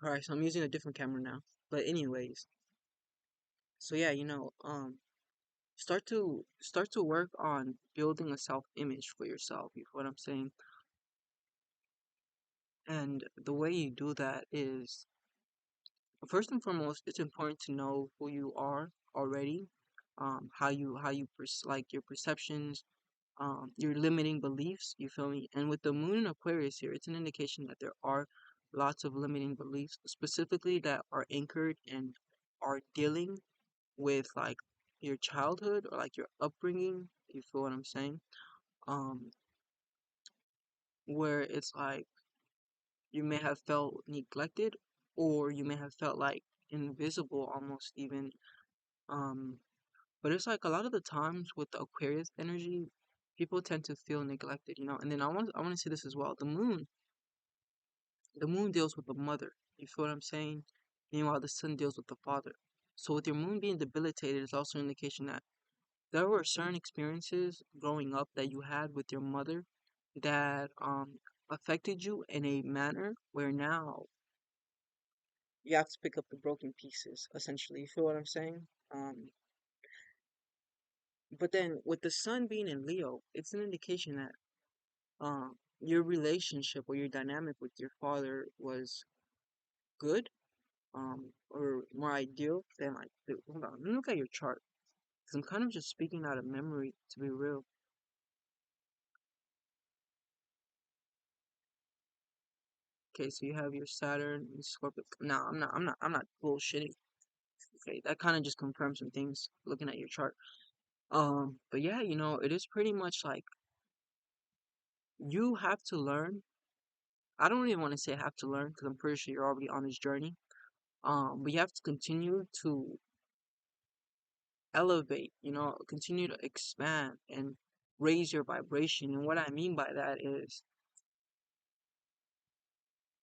Alright, so I'm using a different camera now. But anyways, so yeah, start to work on building a self-image for yourself. You know what I'm saying? And the way you do that is, first and foremost, it's important to know who you are already, like your perceptions, your limiting beliefs. You feel me? And with the moon in Aquarius here, it's an indication that there are lots of limiting beliefs, specifically that are anchored and are dealing with like your childhood or like your upbringing. You feel what I'm saying? Um, where it's like you may have felt neglected, or you may have felt like invisible almost even. Um, but it's like a lot of the times with the Aquarius energy, people tend to feel neglected, And then I want to say this as well. The moon deals with the mother. You feel what I'm saying? Meanwhile, the sun deals with the father. So with your moon being debilitated, it's also an indication that there were certain experiences growing up that you had with your mother that affected you in a manner where now you have to pick up the broken pieces, essentially. You feel what I'm saying? But then with the sun being in Leo, it's an indication that your relationship or your dynamic with your father was good, or more ideal than like hold on, let me look at your chart. Because I'm kind of just speaking out of memory, to be real. Okay, so you have your Saturn and Scorpio. No, I'm not bullshitting. Okay, that kind of just confirms some things looking at your chart. But yeah, it is pretty much like you have to learn. I don't even want to say have to learn because I'm pretty sure you're already on this journey. But you have to continue to elevate, continue to expand and raise your vibration. And what I mean by that is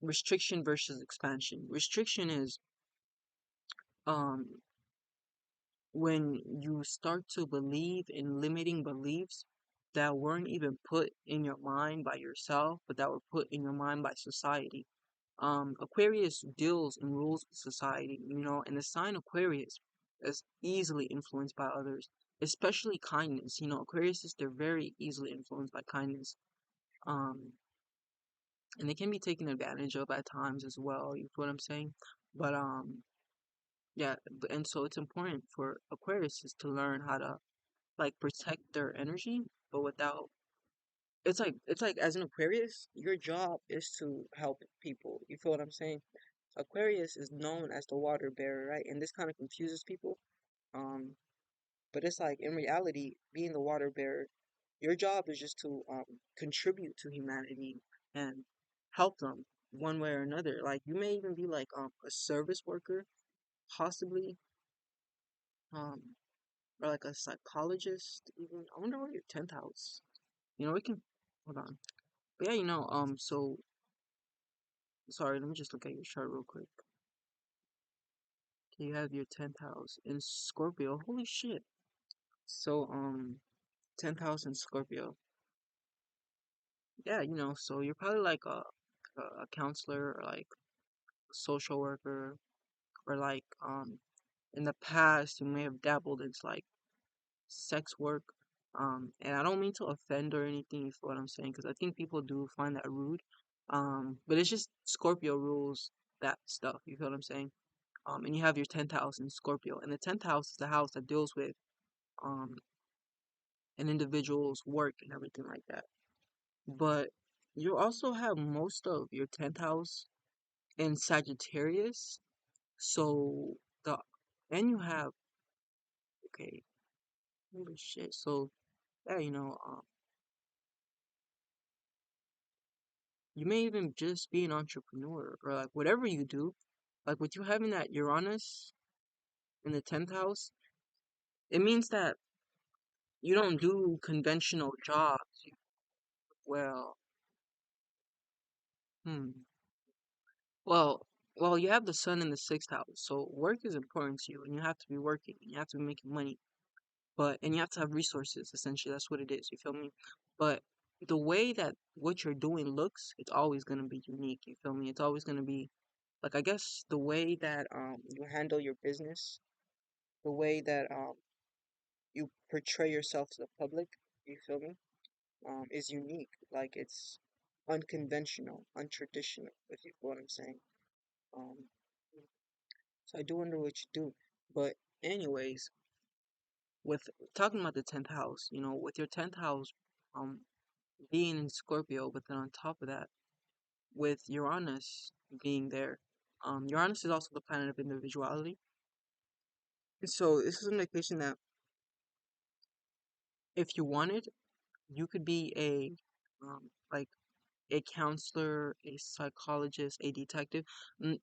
restriction versus expansion. Restriction is um when you start to believe in limiting beliefs that weren't even put in your mind by yourself, but that were put in your mind by society. Aquarius deals and rules with society, and the sign Aquarius is easily influenced by others, especially kindness. Aquarius they're very easily influenced by kindness. Um, and they can be taken advantage of at times as well. You feel what I'm saying? But yeah, and so it's important for Aquarius is to learn how to like protect their energy, but without it's like as an Aquarius, your job is to help people. You feel what I'm saying? Aquarius is known as the water bearer, right? And this kind of confuses people. Um, but it's like in reality, being the water bearer, your job is just to contribute to humanity and help them one way or another. Like you may even be like a service worker, possibly, um, or like a psychologist even. I wonder where your 10th house. We can hold on. But yeah, so sorry, let me just look at your chart real quick. Okay, you have your 10th house in Scorpio. Holy shit. So 10th house in Scorpio. Yeah, so you're probably like a counselor or like a social worker, or like in the past you may have dabbled into like sex work. And I don't mean to offend or anything, you feel what I'm saying, because I think people do find that rude. But it's just Scorpio rules that stuff, you feel what I'm saying? And you have your 10th house in Scorpio, and the 10th house is the house that deals with um an individual's work and everything like that. But you also have most of your 10th house in Sagittarius, so the and you have okay, holy shit. So yeah, you may even just be an entrepreneur or like whatever you do. Like with you having that Uranus in the 10th house, it means that you don't do conventional jobs. Well, hmm. Well, you have the sun in the 6th house, so work is important to you, and you have to be working, and you have to be making money, and you have to have resources. Essentially, that's what it is. You feel me? But the way that what you're doing looks, it's always gonna be unique. You feel me? It's always gonna be. like I guess the way that you handle your business, the way that you portray yourself to the public, you feel me? Is unique. Like it's unconventional, untraditional, if you feel what I'm saying. Um, so I do wonder what you do. But anyways, with talking about the 10th house, with your 10th house um being in Scorpio, but then on top of that, with Uranus being there, Uranus is also the planet of individuality. So this is an indication that if you wanted, you could be like a counselor, a psychologist, a detective.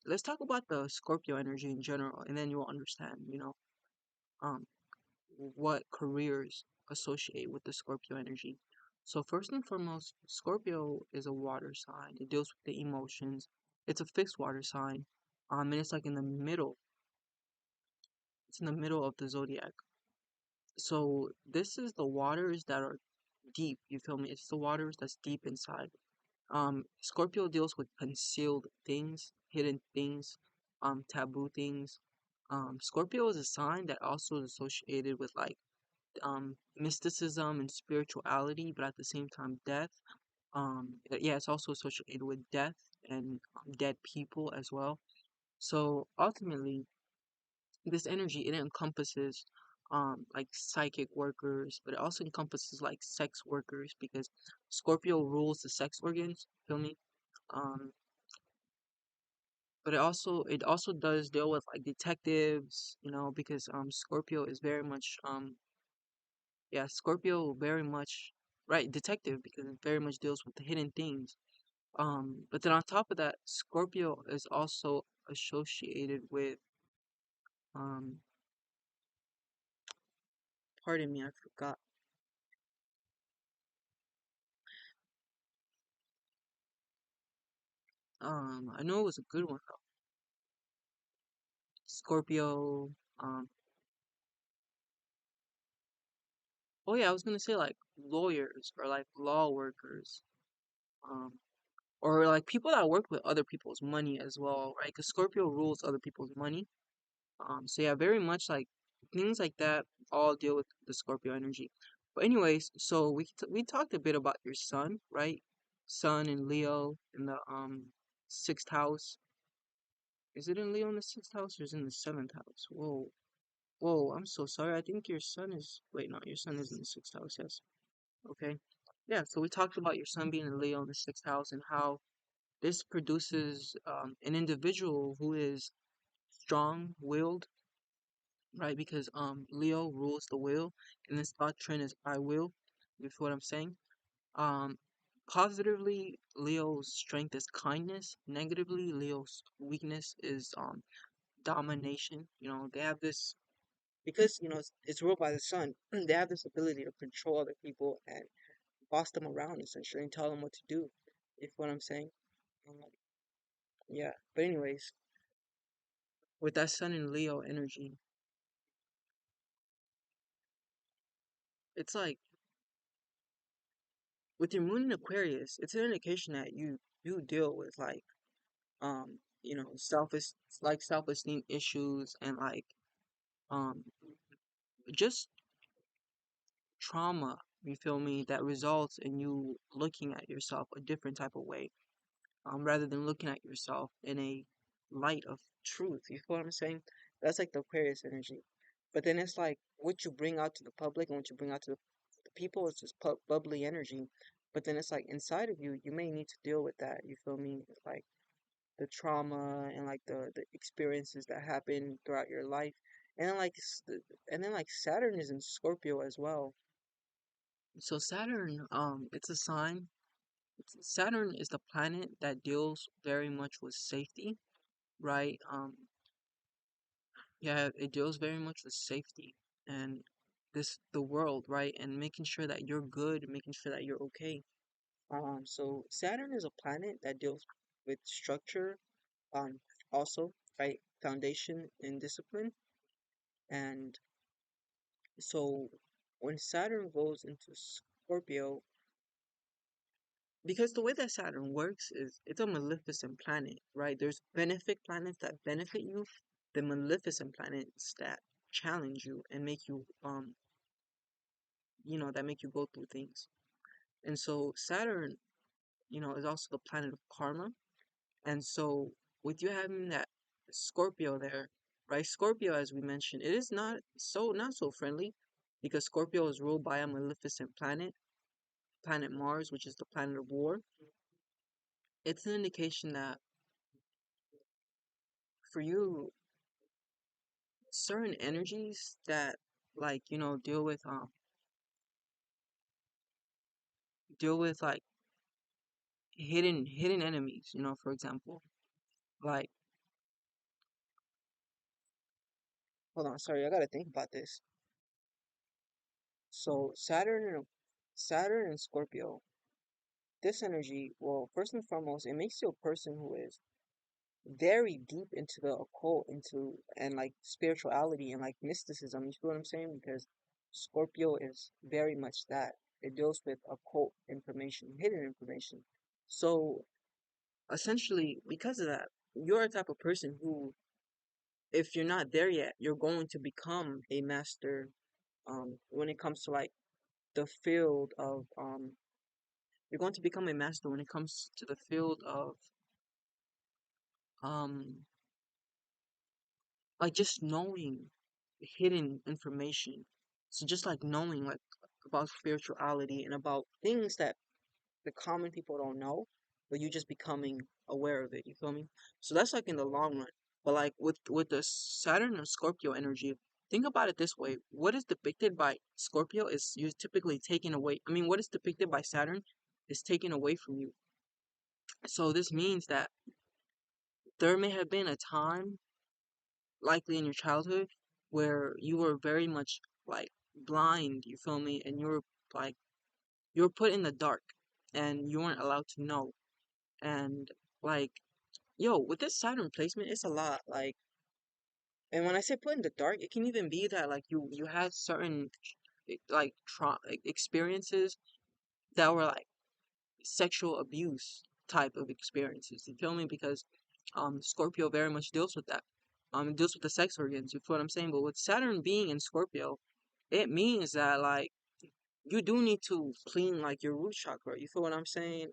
Let's talk about the Scorpio energy in general, and then you'll understand, um, what careers associate with the Scorpio energy. So first and foremost, Scorpio is a water sign. It deals with the emotions. It's a fixed water sign. And it's like in the middle. It's in the middle of the zodiac. So this is the waters that are deep. You feel me? It's the waters that's deep inside. Scorpio deals with concealed things, hidden things, taboo things. Scorpio is a sign that also is associated with like mysticism and spirituality, but at the same time death. Yeah, it's also associated with death and dead people as well. So ultimately, this energy it encompasses like psychic workers, but it also encompasses like sex workers because Scorpio rules the sex organs. Feel me? Um, but it also does deal with like detectives, because Scorpio is very much yeah, Scorpio very much right, detective because it very much deals with the hidden things. But then on top of that, Scorpio is also associated with um pardon me, I forgot. I know it was a good one though. Scorpio, um oh yeah, I was gonna say like lawyers or like law workers. Um or like people that work with other people's money as well, right? Because Scorpio rules other people's money. So yeah, very much like things like that all deal with the Scorpio energy. But anyways, so we talked a bit about your sun, right? Sun in Leo in the sixth house. Is it in Leo in the sixth house or is it in the seventh house? Whoa, whoa, I'm so sorry. I think your sun is wait, no, your sun is in the sixth house. Yes, okay. Yeah, so we talked about your sun being in Leo in the sixth house and how this produces an individual who is strong-willed, right? Because Leo rules the will, and this doctrine is I will. You feel what I'm saying? Um, Positively, Leo's strength is kindness. Negatively, Leo's weakness is domination. They have this because it's ruled by the sun. They have this ability to control other people and boss them around essentially and tell them what to do. You feel what I'm saying? Um, yeah. But anyways, with that Sun and Leo energy, it's like with your moon in Aquarius, it's an indication that you do deal with like self self-esteem issues and like um just trauma, you feel me, that results in you looking at yourself a different type of way, rather than looking at yourself in a light of truth. You feel what I'm saying? That's like the Aquarius energy. But then it's like what you bring out to the public and what you bring out to the people is just bubbly energy. But then it's like inside of you, you may need to deal with that. You feel me? Like the trauma and like the experiences that happen throughout your life. And then like Saturn is in Scorpio as well. So Saturn, it's a sign. Saturn is the planet that deals very much with safety, right? Yeah, it deals very much with safety and the world, right? And making sure that you're good, making sure that you're okay. So Saturn is a planet that deals with structure, um, also, right? Foundation and discipline. And so when Saturn goes into Scorpio, because the way that Saturn works is it's a maleficent planet, right? There's benefic planets that benefit you, the maleficent planets that challenge you and make you that make you go through things. And so Saturn, is also the planet of karma. And so with you having that Scorpio there, right? Scorpio, as we mentioned, it is not so friendly because Scorpio is ruled by a maleficent planet, planet Mars, which is the planet of war. It's an indication that for you, certain energies that like, deal with like hidden enemies, for example. Like, hold on, sorry, I gotta think about this. So Saturn and Scorpio, this energy, well, first and foremost, it makes you a person who is very deep into the occult, into and like spirituality and like mysticism. You feel what I'm saying? Because Scorpio is very much that. It deals with occult information, hidden information. So essentially, because of that, you're a type of person who, if you're not there yet, you're going to become a master when it comes to like the field of you're going to become a master when it comes to the field of um like just knowing hidden information. So just like knowing like about spirituality and about things that the common people don't know, but you just becoming aware of it. You feel me? So that's like in the long run. But like with the Saturn and Scorpio energy, think about it this way: what is depicted by Scorpio is you typically taken away. I mean, what is depicted by Saturn is taken away from you. So this means that there may have been a time, likely in your childhood, where you were very much like blind. You feel me? And like you were put in the dark, and you weren't allowed to know. And like yo, with this Saturn placement, it's a lot. Like, and when I say put in the dark, it can even be that like you had certain experiences that were like sexual abuse type of experiences. You feel me? Because Scorpio very much deals with that. It deals with the sex organs. You feel what I'm saying? But with Saturn being in Scorpio, it means that like you do need to clean like your root chakra. You feel what I'm saying?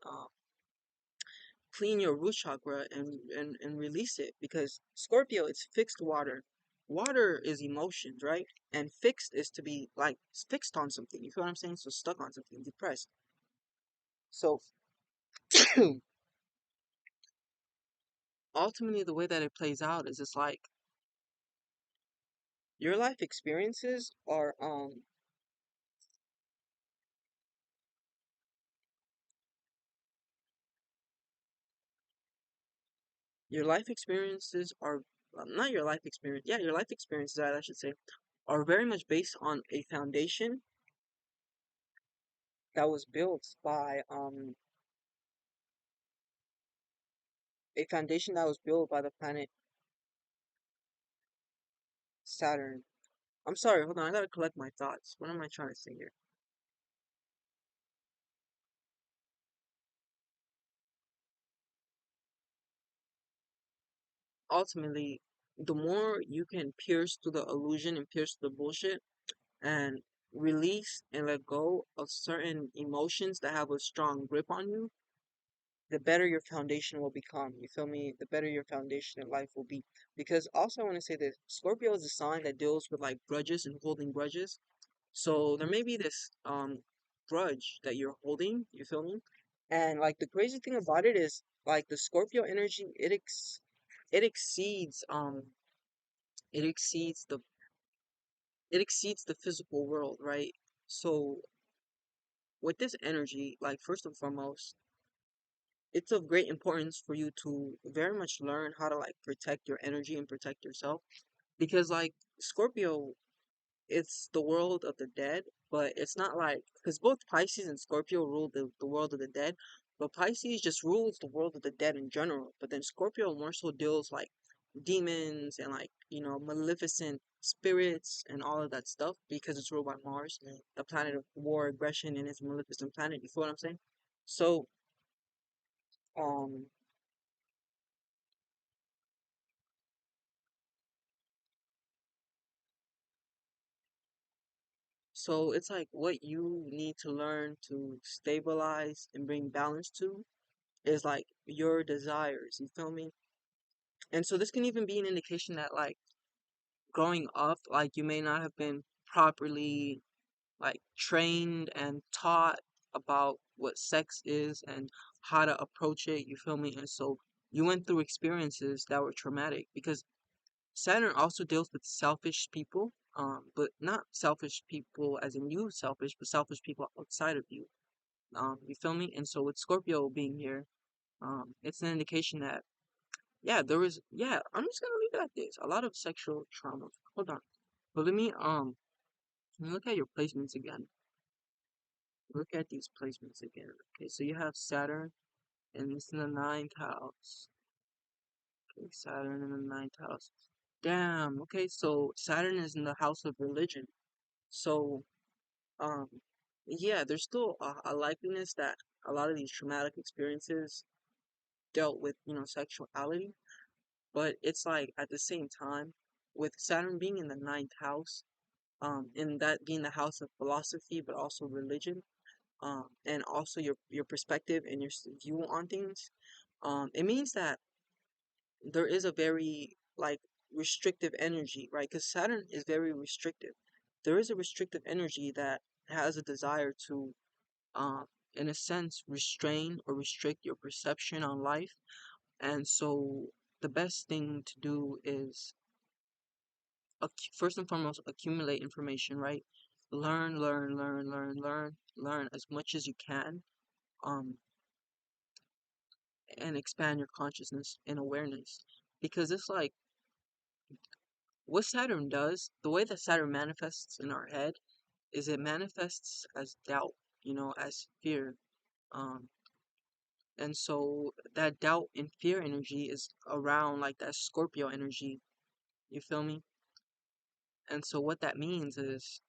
Clean your root chakra and release it because Scorpio, it's fixed water. Water is emotions, right? And fixed is to be like fixed on something. You feel what I'm saying? So stuck on something, depressed. So ultimately, the way that it plays out is it's like your life experiences are your life experiences are not your life experience. Yeah, your life experiences, I should say, are very much based on that was built by a foundation that was built by the planet Saturn. I'm sorry, hold on, I gotta collect my thoughts. What am I trying to say here? Ultimately, the more you can pierce through the illusion and pierce through the bullshit and release and let go of certain emotions that have a strong grip on you, the better your foundation will become. You feel me? The better your foundation in life will be. Because also, I want to say this Scorpio is a sign that deals with like grudges and holding grudges. So there may be this grudge that you're holding, you feel me? And like the crazy thing about it is like the Scorpio energy, it exceeds it exceeds the it exceeds the physical world, right? So with this energy, like first and foremost, it's of great importance for you to very much learn how to like protect your energy and protect yourself because like Scorpio, it's the world of the dead, but it's not like because both Pisces and Scorpio rule the world of the dead, but Pisces just rules the world of the dead in general. But then Scorpio more so deals like demons and like maleficent spirits and all of that stuff because it's ruled by Mars, the planet of war, aggression, and it's a maleficent planet. You feel what I'm saying? So Um, so it's like what you need to learn to stabilize and bring balance to is like your desires, you feel me? And so this can even be an indication that like growing up, like you may not have been properly like trained and taught about what sex is and how to approach it, you feel me? And so you went through experiences that were traumatic because Saturn also deals with selfish people, but not selfish people as in you selfish, but selfish people outside of you. You feel me? And so with Scorpio being here, it's an indication that yeah, there was yeah, I'm just gonna leave it at this. A lot of sexual trauma. Hold on. But let me look at your placements again. Look at these placements again. Okay, so you have Saturn and it's in the ninth house. Okay, Saturn in the ninth house. Damn, okay, so Saturn is in the house of religion. So, um, yeah, there's still a likeliness that a lot of these traumatic experiences dealt with, sexuality. But it's like at the same time, with Saturn being in the ninth house, and that being the house of philosophy, but also religion, and also your perspective and your view on things, it means that there is a very like restrictive energy, right? Because Saturn is very restrictive. There is a restrictive energy that has a desire to, um, in a sense, restrain or restrict your perception on life. And so the best thing to do is first and foremost accumulate information, right? Learn as much as you can, um, and expand your consciousness and awareness. Because it's like what Saturn does, the way that Saturn manifests in our head is it manifests as doubt, as fear. Um, and so that doubt and fear energy is around like that Scorpio energy. You feel me? And so what that means is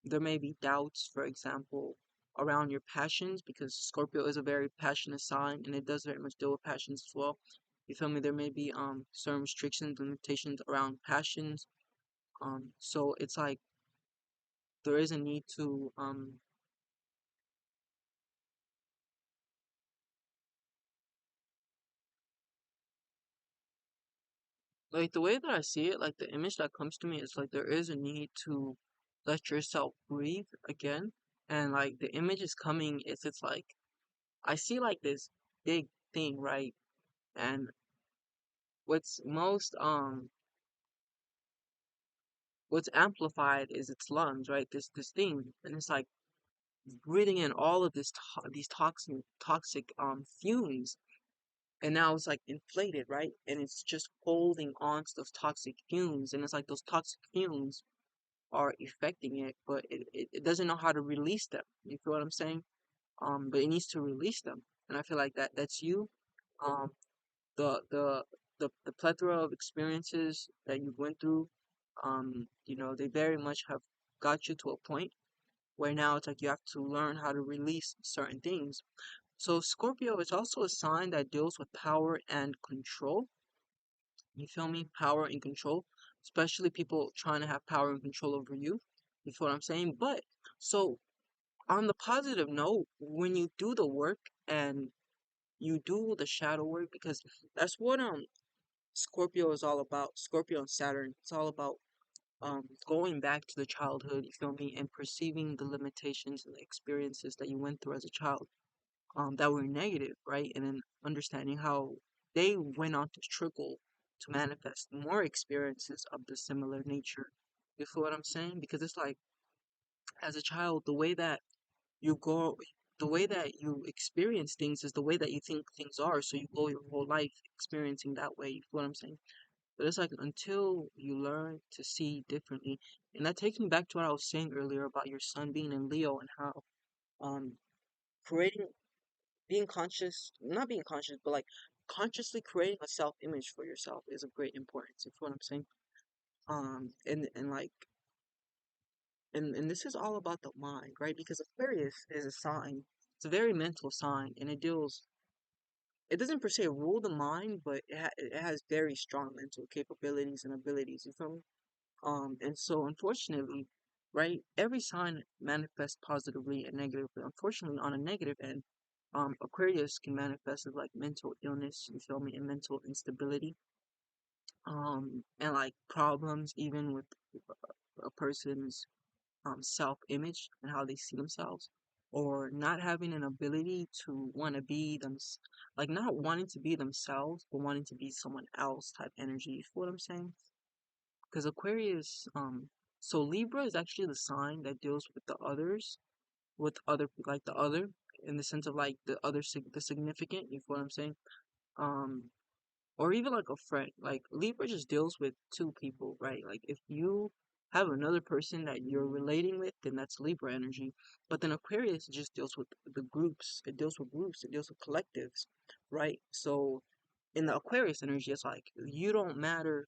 there may be doubts, for example, around your passions because Scorpio is a very passionate sign and it does very much deal with passions as well. You feel me? There may be certain restrictions, limitations around passions. So it's like there is a need to like the way that I see it, like the image that comes to me is like there is a need to let yourself breathe again. And like the image is coming is it's like I see like this big thing, right? And what's most what's amplified is its lungs, right? This thing, and it's like breathing in all of these toxic fumes, and now it's like inflated, right? And it's just holding on to those toxic fumes, and it's like those toxic fumes are affecting it, but it doesn't know how to release them. You feel what I'm saying? But it needs to release them, and I feel like that's you. Um, the the the plethora of experiences that you went through, they very much have got you to a point where now it's like you have to learn how to release certain things. So Scorpio is also a sign that deals with power and control. You feel me? Power and control, especially people trying to have power and control over you. You feel what I'm saying? But so on the positive note, when you do the work and you do the shadow work, because that's what Scorpio is all about. Scorpio and Saturn. It's all about going back to the childhood, you feel me, and perceiving the limitations and the experiences that you went through as a child, that were negative, right? And then understanding how they went on to trickle to manifest more experiences of the similar nature. You feel what I'm saying? Because it's like as a child, you go the way that you experience things is the way that you think things are. So you go your whole life experiencing that way. You feel what I'm saying? But it's like until you learn to see differently, and that takes me back to what I was saying earlier about your son being in Leo and how um creating being conscious, not being conscious, but like consciously creating a self image for yourself is of great importance. You feel what I'm saying? And like and this is all about the mind, right? Because Aquarius is a sign. It's a very mental sign, and it doesn't per se rule the mind, but it has very strong mental capabilities and abilities. You feel me? And so unfortunately, right, every sign manifests positively and negatively. Unfortunately, on a negative end, Aquarius can manifest as like mental illness, you feel me, and mental instability, and like problems even with a person's self-image and how they see themselves, or not having an ability to want to be them, like not wanting to be themselves, but wanting to be someone else type energy. You feel what I'm saying? Because Aquarius, so Libra is actually the sign that deals with the others, with other, like the other, in the sense of like the other, the significant. You feel what I'm saying? Um, or even like a friend. Like Libra just deals with two people, right? Like if you have another person that you're relating with, then that's Libra energy. But then Aquarius just deals with the groups. It deals with groups. It deals with collectives, right? So in the Aquarius energy, it's like you don't matter.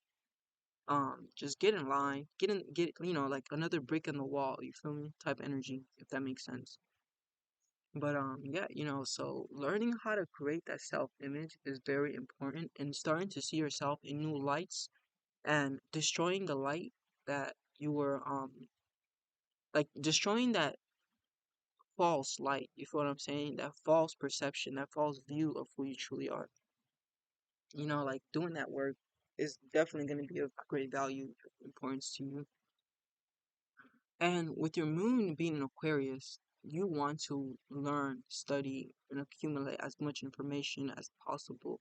Just get in line, get like another brick in the wall. You feel me? Type energy, if that makes sense. But yeah, so learning how to create that self-image is very important, and starting to see yourself in new lights and destroying the light that you were like destroying that false light. You feel what I'm saying? That false perception, that false view of who you truly are. Like doing that work is definitely going to be of great value, importance to you. And with your moon being in Aquarius, you want to learn, study, and accumulate as much information as possible.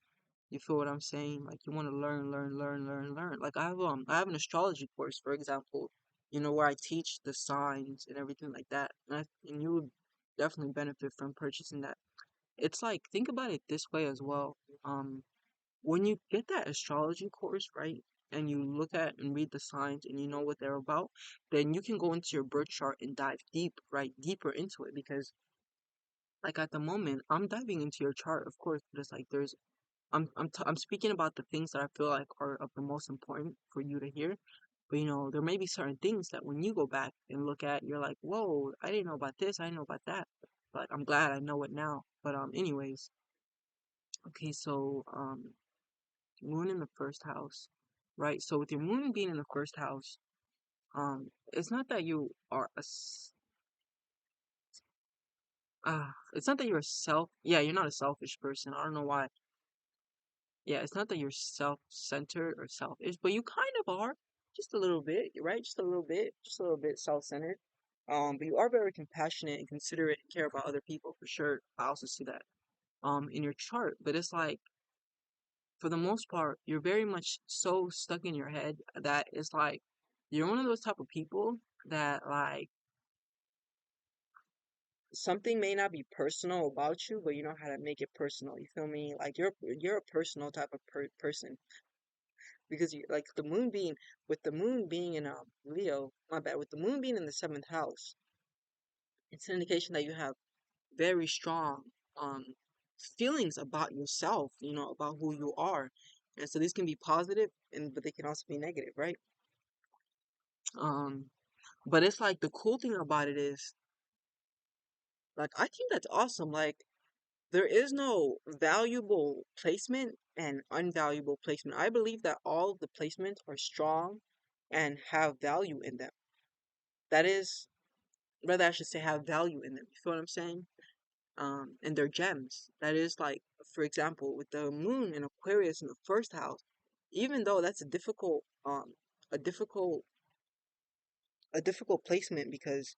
You feel what I'm saying? Like you want to learn, learn, learn, learn, learn. Like I have an astrology course, for example, where I teach the signs and everything like that. And you would definitely benefit from purchasing that. It's like think about it this way as well. Um, when you get that astrology course, right, and you look at and read the signs and you know what they're about, then you can go into your birth chart and dive deeper into it. Because like at the moment, I'm diving into your chart, of course, but it's like I'm speaking about the things that I feel like are of the most important for you to hear. But there may be certain things that when you go back and look at, you're like, whoa, I didn't know about this, I didn't know about that. But I'm glad I know it now. But anyways, okay, so moon in the first house, right? So with your moon being in the first house, it's not that you are it's not that you're a yeah, you're not a selfish person. I don't know why. Yeah, it's not that you're self-centered or selfish, but you kind of are, just a little bit, right? Just a little bit self-centered. But you are very compassionate and considerate and care about other people for sure. I also see that, in your chart, but it's like, for the most part, you're very much so stuck in your head that it's like you're one of those type of people that like something may not be personal about you, but you know how to make it personal. You feel me? Like you're a personal type of person because you like the moon being in Leo. My bad. With the moon being in the seventh house, it's an indication that you have very strong um feelings about yourself. About who you are, and so these can be positive, and but they can also be negative, right? Um, but it's like the cool thing about it is, like, I think that's awesome. Like, there is no valuable placement and unvaluable placement. I believe that all of the placements are strong and have value in them. That is, rather, I should say, have value in them. You feel what I'm saying? And they're gems. That is, like, for example, with the moon in Aquarius in the first house, even though that's a difficult, a difficult placement because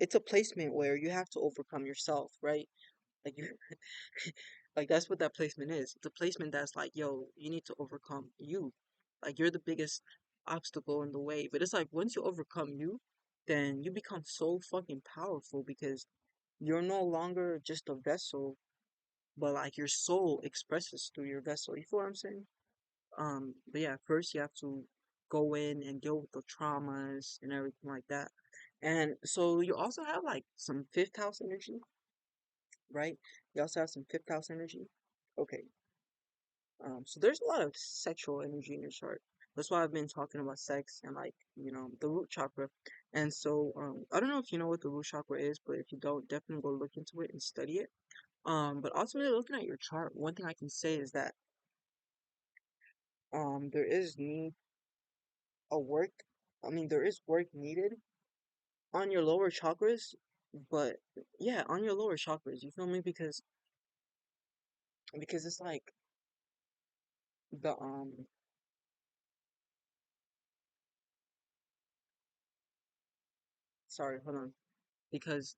it's a placement where you have to overcome yourself, right? Like you, like that's what that placement is. It's a placement that's like, yo, you need to overcome you. Like you're the biggest obstacle in the way. But it's like once you overcome you, then you become so fucking powerful because you're no longer just a vessel, but like your soul expresses through your vessel. You feel what I'm saying? But yeah, first you have to go in and deal with the traumas and everything like that. And so you also have like some fifth house energy, right? You also have some fifth house energy. Okay. So there's a lot of sexual energy in your chart. That's why I've been talking about sex and like, the root chakra. And so, I don't know if you know what the root chakra is, but if you don't, definitely go look into it and study it. But ultimately looking at your chart, one thing I can say is that there is need a work there is work needed on your lower chakras, but yeah, on your lower chakras, you feel me? Because it's like the sorry, hold on. Because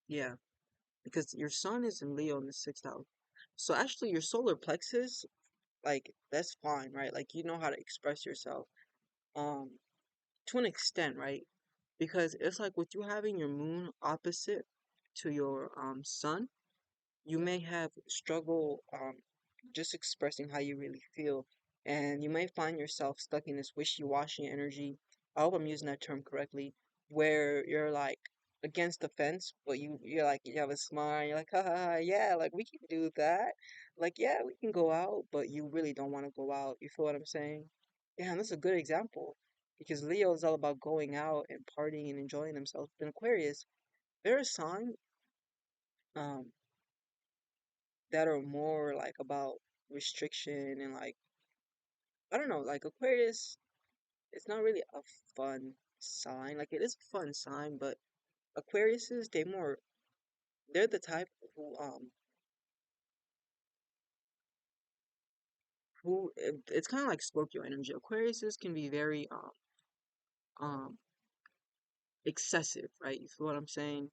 yeah, because your sun is in Leo in the sixth house. So actually your solar plexus, like that's fine, right? Like you know how to express yourself. Um, to an extent, right? Because it's like with you having your moon opposite to your sun, you may have struggle just expressing how you really feel, and you may find yourself stuck in this wishy-washy energy. I hope I'm using that term correctly, where you're like against the fence, but you're like you have a smile, you're like, haha, yeah, like we can do that, like yeah, we can go out, but you really don't want to go out. You feel what I'm saying? Yeah, and that's a good example because Leo is all about going out and partying and enjoying themselves. But in Aquarius, they're a sign um that are more like about restriction and like I don't know, like Aquarius, it's not really a fun sign. Like it is a fun sign, but Aquariuses, they're the type it's kind of like Scorpio energy. Aquariuses can be very um excessive, right? You feel what I'm saying?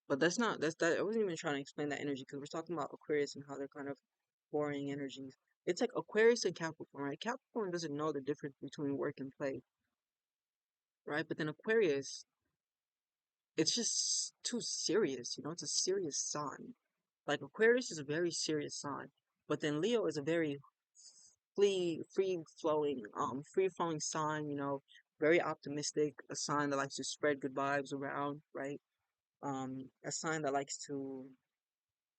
But that's not that's that I wasn't even trying to explain that energy because we're talking about Aquarius and how they're kind of boring energies. It's like Aquarius and Capricorn, right? Capricorn doesn't know the difference between work and play, right? But then Aquarius, it's just too serious, it's a serious sign. Like Aquarius is a very serious sign, but then Leo is a very free flowing sign, very optimistic, a sign that likes to spread good vibes around, right? A sign that likes to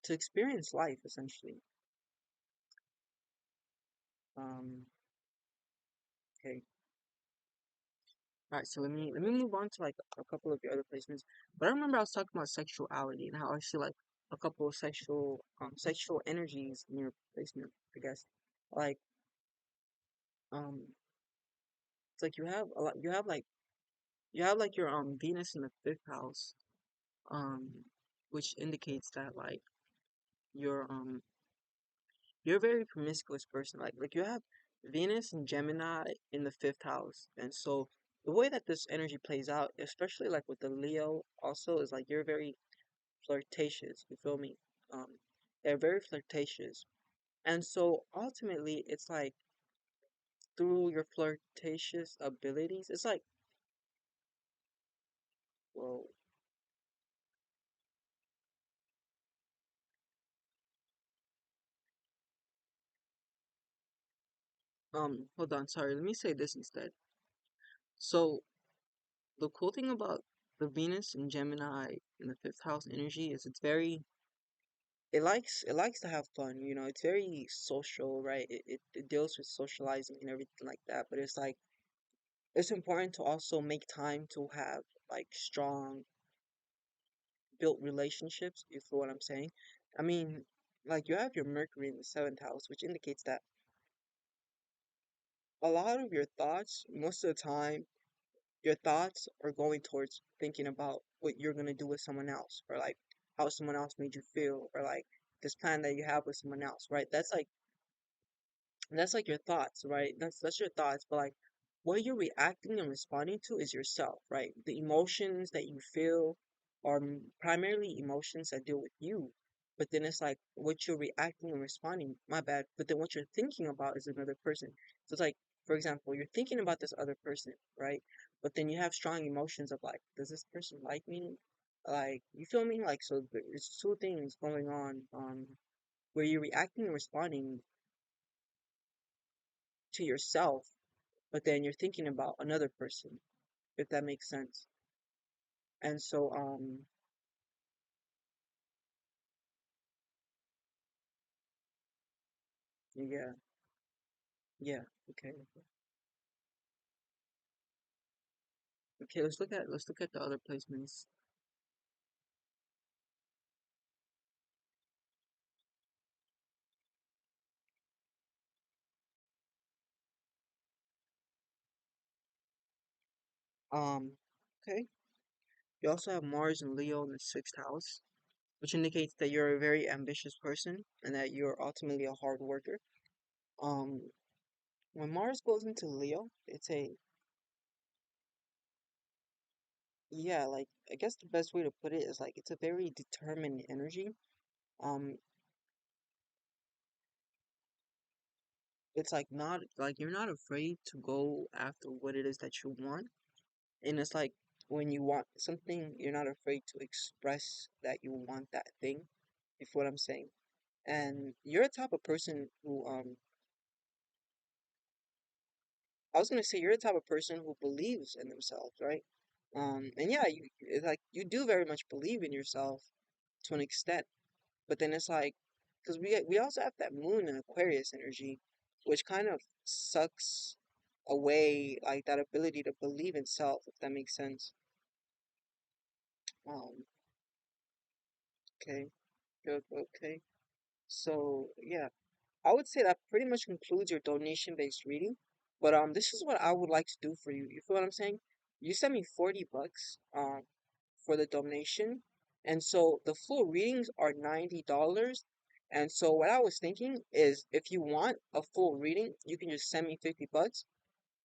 experience life essentially. Um, okay. All right, so let me move on to like a couple of the other placements. But I remember I was talking about sexuality and how I see like a couple of sexual energies in your placement, I guess. Like um it's like you have like your Venus in the fifth house, um, which indicates that like you're um you're a very promiscuous person. Like you have Venus and Gemini in the fifth house. And so the way that this energy plays out, especially like with the Leo also, is like you're very flirtatious. You feel me? Um, they're very flirtatious, and so ultimately, it's like through your flirtatious abilities, it's like, well, hold on, sorry, let me say this instead. So the cool thing about the Venus and Gemini in the fifth house energy is it likes to have fun. It's very social, right? It deals with socializing and everything like that. But it's like it's important to also make time to have like strong built relationships, you feel what I'm saying? I mean, like you have your Mercury in the seventh house, which indicates that a lot of your thoughts, most of the time, your thoughts are going towards thinking about what you're gonna do with someone else, or like how someone else made you feel, or like this plan that you have with someone else, right? That's like your thoughts, right? That's your thoughts, but like what you're reacting and responding to is yourself, right? The emotions that you feel are primarily emotions that deal with you, but then it's like what you're reacting and responding, my bad, but then what you're thinking about is another person. So it's like, for example, you're thinking about this other person, right? But then you have strong emotions of like, does this person like me? Like, you feel me? Like, so there's two things going on, where you're reacting and responding to yourself, but then you're thinking about another person, if that makes sense. And so, yeah, Yeah. Okay. Okay. Let's look at the other placements. Um. Okay. You also have Mars and Leo in the sixth house, which indicates that you're a very ambitious person and that you're ultimately a hard worker. Um. When Mars goes into Leo, it's a yeah. Like I guess the best way to put it is like it's a very determined energy. Um. It's like not like you're not afraid to go after what it is that you want. And it's like when you want something, you're not afraid to express that you want that thing, if what I'm saying. And you're a type of person who, I was gonna say you're the type of person who believes in themselves, right? And yeah, it's like you do very much believe in yourself to an extent, but then it's like, because we also have that moon and Aquarius energy, which kind of sucks away like that ability to believe in self, if that makes sense. Um, okay, good, okay. So yeah, I would say that pretty much concludes your donation-based reading. But this is what I would like to do for you. You feel what I'm saying? You send me 40 bucks for the donation, and so the full readings are $90. And so what I was thinking is, if you want a full reading, you can just send me 50 bucks,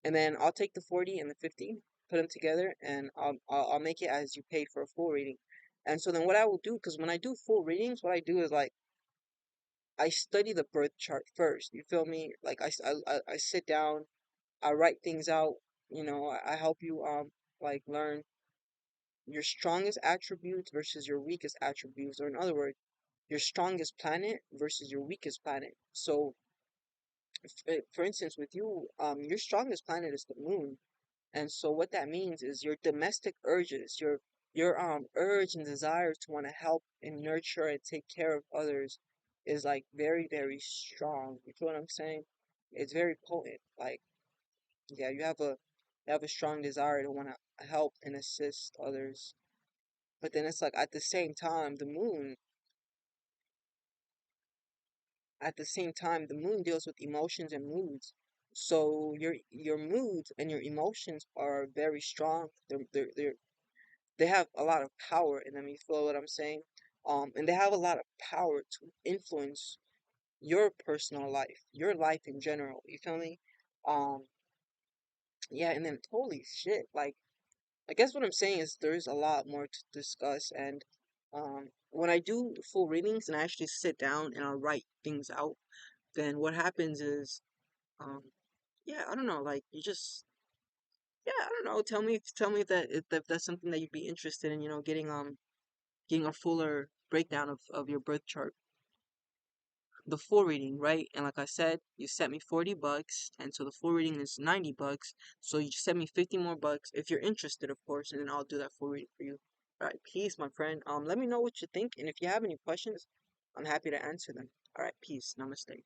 and then I'll take the 40 and the 50, put them together, and I'll make it as you paid for a full reading. And so then what I will do, because when I do full readings, what I do is like I study the birth chart first. You feel me? Like I sit down, I write things out. I help you like learn your strongest attributes versus your weakest attributes, or in other words, your strongest planet versus your weakest planet. So, for instance, with you, your strongest planet is the moon, and so what that means is your domestic urges, your urge and desire to want to help and nurture and take care of others is like very, very strong. You feel what I'm saying? It's very potent. Like, yeah, you have a strong desire to want to help and assist others. But then it's like at the same time, the moon deals with emotions and moods. So your moods and your emotions are very strong. They have a lot of power in them. You feel what I'm saying? And they have a lot of power to influence your personal life, your life in general. You feel me? Um, yeah, and then holy shit, like I guess what I'm saying is there's a lot more to discuss, and when I do full readings and I actually sit down and I write things out, then what happens is, um, yeah, I don't know, like you just, yeah, I don't know. Tell me if that's something that you'd be interested in, getting a fuller breakdown of your birth chart, the full reading, right? And like I said, you sent me 40 bucks, and so the full reading is 90 bucks. So you just send me 50 more bucks if you're interested, of course, and then I'll do that full reading for you. All right, peace, my friend. Let me know what you think, and if you have any questions, I'm happy to answer them. All right, peace. Namaste.